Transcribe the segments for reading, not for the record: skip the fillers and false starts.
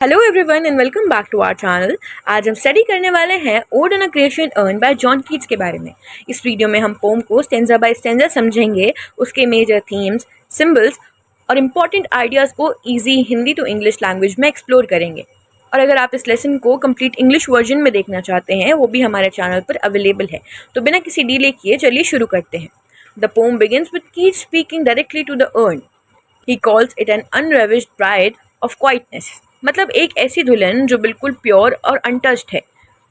Hello everyone and welcome back to our channel. आज हम study करने वाले हैं ode on a Grecian urn by John Keats के बारे में। इस वीडियो में हम पोम को स्टेंजा बाय स्टेंजा समझेंगे, उसके मेजर थीम्स, सिंबल्स और इम्पॉर्टेंट आइडियाज़ को easy Hindi to English language में एक्सप्लोर करेंगे। और अगर आप इस लेसन को कंप्लीट इंग्लिश वर्जन में देखना चाहते हैं, वो भी हमारे चैनल पर अवेलेबल है। तो बिना किसी डिले किए चलिए शुरू करते हैं। The poem begins with Keats speaking directly to the urn. He calls it an unravished bride of quietness, मतलब एक ऐसी दुल्हन जो बिल्कुल प्योर और अनटच्ड है,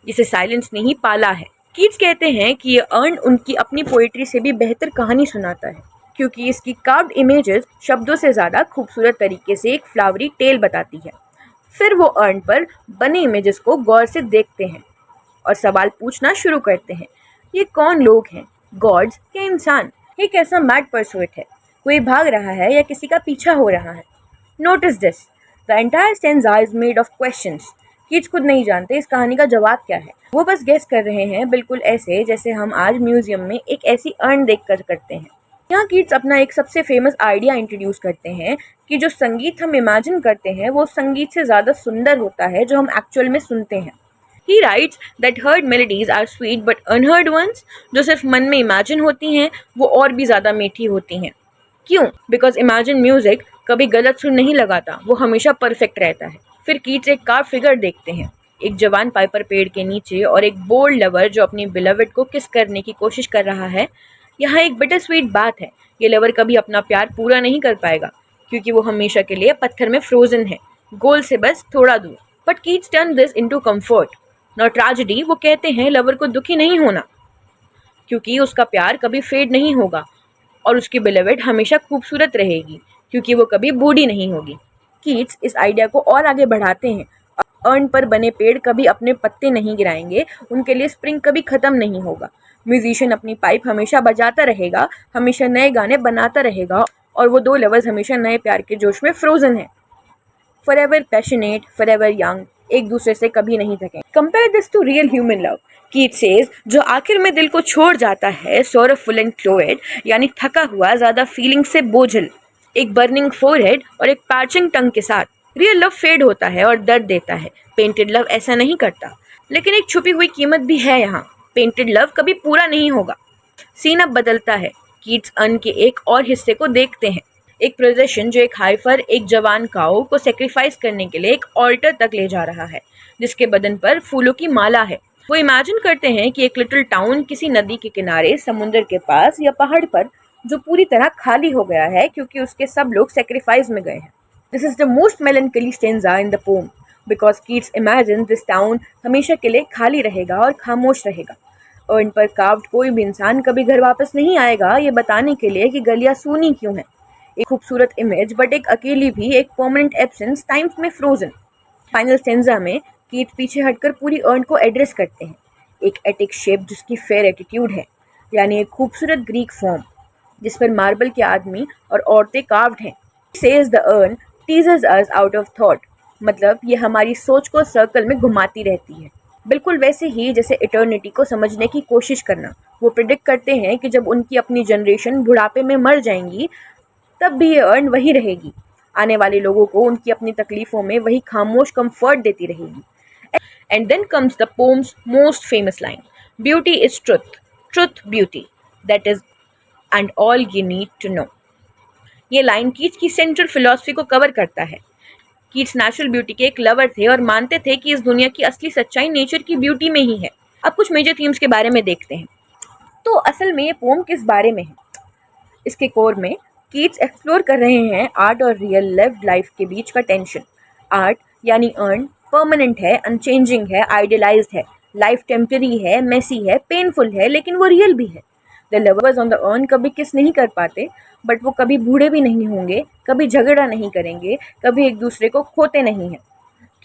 जिसे साइलेंस ने ही पाला है। कीट्स कहते हैं कि ये अर्न उनकी अपनी पोएट्री से भी बेहतर कहानी सुनाता है, क्योंकि इसकी कार्व्ड इमेजेस शब्दों से ज़्यादा खूबसूरत तरीके से एक फ्लावरी टेल बताती है। फिर वो अर्न पर बने इमेजेस को गौर से देखते हैं और सवाल पूछना शुरू करते हैं। ये कौन लोग हैं? गॉड्स या इंसान? ये कैसा मैड परसुएट है? कोई भाग रहा है या किसी का पीछा हो रहा है? Notice this, the entire stanza is made of questions. Kids खुद नहीं जानते इस कहानी का जवाब क्या है, वो बस गेस कर रहे हैं, बिल्कुल ऐसे जैसे हम आज म्यूजियम में एक ऐसी अर्न देख कर करते हैं। यहाँ किड्स अपना एक सबसे फेमस आइडिया इंट्रोड्यूस करते हैं कि जो संगीत हम इमेजिन करते हैं वो संगीत से ज़्यादा सुंदर होता है जो हम एक्चुअल में सुनते हैं। He writes that heard melodies are sweet but unheard ones, जो सिर्फ मन में इमेजिन होती हैं वो और भी ज़्यादा मीठी होती हैं। क्यों? बिकॉज इमेजिन म्यूजिक कभी गलत सुर नहीं लगाता, वो हमेशा परफेक्ट रहता है। फिर कीट्स एक कार फिगर देखते हैं, एक जवान पाइपर पेड़ के नीचे और एक बोल्ड लवर जो अपनी बिलवेड को किस करने की कोशिश कर रहा है। यहाँ एक बिटर स्वीट बात है, ये लवर कभी अपना प्यार पूरा नहीं कर पाएगा क्योंकि वो हमेशा के लिए पत्थर में फ्रोजन है, गोल से बस थोड़ा दूर। But Keats turn this into comfort not tragedy. वो कहते हैं लवर को दुखी नहीं होना क्योंकि उसका प्यार कभी फेड नहीं होगा और उसकी बिलवेड हमेशा खूबसूरत रहेगी क्योंकि वो कभी बूढ़ी नहीं होगी। कीट्स इस आइडिया को और आगे बढ़ाते हैं। अर्न पर बने पेड़ कभी अपने पत्ते नहीं गिराएंगे, उनके लिए स्प्रिंग कभी खत्म नहीं होगा। म्यूजिशियन अपनी पाइप हमेशा बजाता रहेगा, हमेशा नए गाने बनाता रहेगा और वो दो लवर्स हमेशा नए प्यार के जोश में फ्रोजन है। फॉरएवर पैशनेट, फॉरएवर यंग, एक दूसरे से कभी नहीं थके। Compare this to real human love. Keats says जो आखिर में दिल को छोड़ जाता है, सोरफुल एंड क्लोएड, यानी थका हुआ, ज्यादा फीलिंग से बोझल, एक बर्निंग फोरहेड और एक पैचिंग टंग के साथ। रियल लव फेड होता है और दर्द देता है, पेंटेड लव ऐसा नहीं करता। लेकिन एक छुपी हुई कीमत भी है यहाँ, पेंटेड लव कभी पूरा नहीं होगा। सीन अब बदलता है। कीट्स अर्न के एक और हिस्से को देखते हैं, एक प्रोसेशन जो एक हाइफर, एक जवान काऊ को सेक्रीफाइस करने के लिए एक ऑल्टर तक ले जा रहा है, जिसके बदन पर फूलों की माला है। वो इमेजिन करते हैं कि एक लिटिल टाउन किसी नदी के किनारे, समुद्र के पास या पहाड़ पर, जो पूरी तरह खाली हो गया है क्योंकि उसके सब लोग सेक्रीफाइस में गए हैं। This is the most मेलनकली stanza in the pome because Keats imagine this town हमेशा के लिए खाली रहेगा और खामोश रहेगा। अर्न पर कार्व्ड कोई भी इंसान कभी घर वापस नहीं आएगा, ये बताने के लिए कि गलियां सूनी क्यों हैं। एक खूबसूरत इमेज बट एक अकेली भी, एक परमानेंट एब्सेंस, टाइम्स में फ्रोजन। फाइनल स्टेंजा में कीट पीछे हटकर पूरी अर्न को एड्रेस करते हैं, एक एटिक शेप जिसकी फेयर एटीट्यूड है, यानी एक खूबसूरत ग्रीक फॉर्म जिस पर मार्बल के आदमी और औरतें कार्व्ड हैं। Says the earn teases us out of thought, मतलब ये हमारी सोच को सर्कल में घुमाती रहती है, बिल्कुल वैसे ही जैसे इटर्निटी को समझने की कोशिश करना। वो प्रिडिक्ट करते हैं कि जब उनकी अपनी जनरेशन बुढ़ापे में मर जाएंगी तब भी ये अर्न वही रहेगी, आने वाले लोगों को उनकी अपनी तकलीफों में वही खामोश कंफर्ट देती रहेगी। And then comes the poem's most famous line, beauty is truth, truth beauty, that is and all you need to know. ये लाइन कीट्स की सेंट्रल फिलॉसफी को कवर करता है। कीट्स नेचुरल ब्यूटी के एक लवर थे और मानते थे कि इस दुनिया की असली सच्चाई नेचर की ब्यूटी में ही है। अब कुछ मेजर थीम्स के बारे में देखते हैं। तो असल में ये पोम किस बारे में है? इसके कोर में कीट्स एक्सप्लोर कर रहे हैं आर्ट और रियल लिव्ड लाइफ के बीच का टेंशन। आर्ट यानी अर्न परमानेंट है, अनचेंजिंग है, आइडियलाइज्ड है। लाइफ टेम्पररी है, मेसी है, पेनफुल है, लेकिन वो रियल भी है। The lovers on the earn कभी किस नहीं कर पाते, बट वो कभी बूढ़े भी नहीं होंगे, कभी झगड़ा नहीं करेंगे, कभी एक दूसरे को खोते नहीं हैं।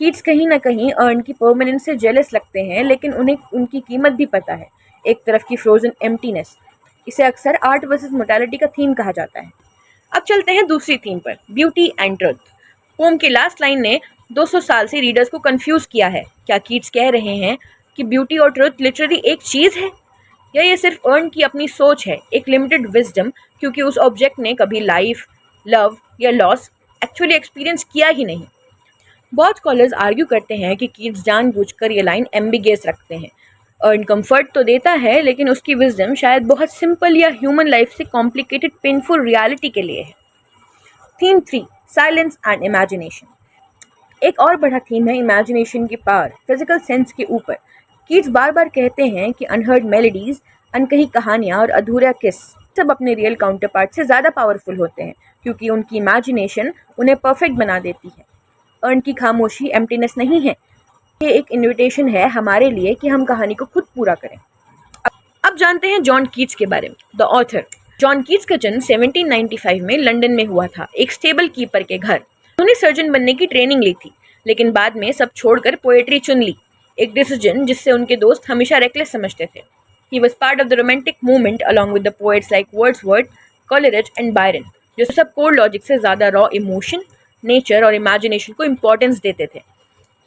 कीट्स कहीं ना कहीं अर्न की परमानेंस से जेलस लगते हैं, लेकिन उन्हें उनकी कीमत भी पता है, एक तरफ की फ्रोजन एम्प्टीनेस। इसे अक्सर आर्ट वर्सेस मोर्टेलिटी का थीम कहा जाता है। अब चलते हैं दूसरी थीम पर, ब्यूटी एंड ट्रुथ। पोम की लास्ट लाइन ने 200 साल से रीडर्स को कंफ्यूज किया है। क्या कीट्स कह रहे हैं कि ब्यूटी और ट्रुथ लिटरली एक चीज़ है, या ये सिर्फ अर्न की अपनी सोच है, एक लिमिटेड विजडम, क्योंकि उस ऑब्जेक्ट ने कभी लाइफ, लव या लॉस एक्चुअली एक्सपीरियंस किया ही नहीं। बहुत स्कॉलर्स आर्ग्यू करते हैं कि कीट्स जानबूझकर ये लाइन एम्बिगियस रखते हैं। अर्न कंफर्ट तो देता है, लेकिन उसकी विजडम शायद बहुत सिंपल या ह्यूमन लाइफ से कॉम्प्लिकेटेड पेनफुल रियलिटी के लिए है। Theme 3, silence and imagination. एक और बड़ा थीम है इमेजिनेशन की पावर, फिजिकल सेंस के ऊपर। कीट्स बार बार कहते हैं कि अनहर्ड मेलोडीज, अनकही कहानियाँ और अधूरा किस सब अपने रियल काउंटर पार्ट से ज़्यादा पावरफुल होते हैं, क्योंकि उनकी इमेजिनेशन उन्हें परफेक्ट बना देती है। अर्न की खामोशी एम्प्टीनेस नहीं है, ये एक इन्विटेशन है हमारे लिए कि हम कहानी को खुद पूरा करें। अब जानते हैं जॉन कीट्स के बारे में। The author. जॉन कीट्स का जन्म 1795 में लंदन में हुआ था, एक स्टेबल कीपर के घर। उन्होंने सर्जन बनने की ट्रेनिंग ली थी, लेकिन बाद में सब छोड़कर पोएट्री चुन ली, एक डिसीजन जिससे उनके दोस्त हमेशा रेकलेस समझते थे। He was part of the romantic movement along with the poets like Wordsworth, Coleridge and Byron, जो सब कोर लॉजिक से ज़्यादा रॉ इमोशन, नेचर और इमेजिनेशन को इम्पोर्टेंस देते थे।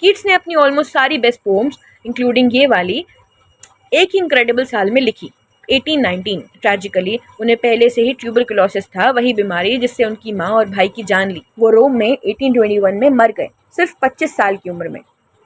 कीट्स ने अपनी ऑलमोस्ट सारी बेस्ट पोम्स, इंक्लूडिंग ये वाली, एक ही इनक्रेडिबल साल में लिखी, 1819। ट्रेजिकली उन्हें पहले से ही ट्यूबरकुलोसिस था, वही बीमारी जिससे उनकी माँ और भाई की जान ली। वो रोम में 1821 में मर गए, सिर्फ 25 साल की उम्र में,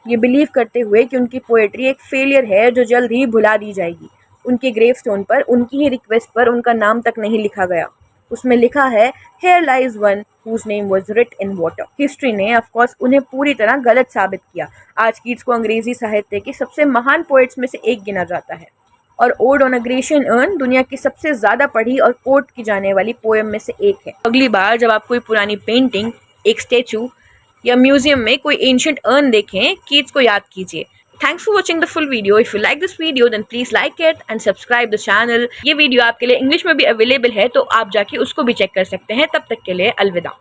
ये बिलीव करते हुए कि उनकी पोएट्री एक फेलियर है जो जल्द ही भुला दी जाएगी। उनके ग्रेवस्टोन पर उनकी ही रिक्वेस्ट पर उनका नाम तक नहीं लिखा गया। उसमें लिखा है, here lies one whose name was writ in water। History ने ऑफ कोर्स उन्हें पूरी तरह गलत साबित किया। आज कीट्स को अंग्रेजी साहित्य के सबसे महान पोएट्स में से एक गिना जाता है, और odd on a Grecian earn दुनिया की सबसे ज्यादा पढ़ी और कोट की जाने वाली पोएम में से एक है। अगली बार जब आप कोई पुरानी पेंटिंग, एक स्टेचू या म्यूजियम में कोई एंशिएंट अर्न देखें, कीट्स को याद कीजिए। Thanks for watching the full video. If you like this video, then please like it and subscribe the channel. ये वीडियो आपके लिए इंग्लिश में भी अवेलेबल है, तो आप जाके उसको भी चेक कर सकते हैं। तब तक के लिए अलविदा।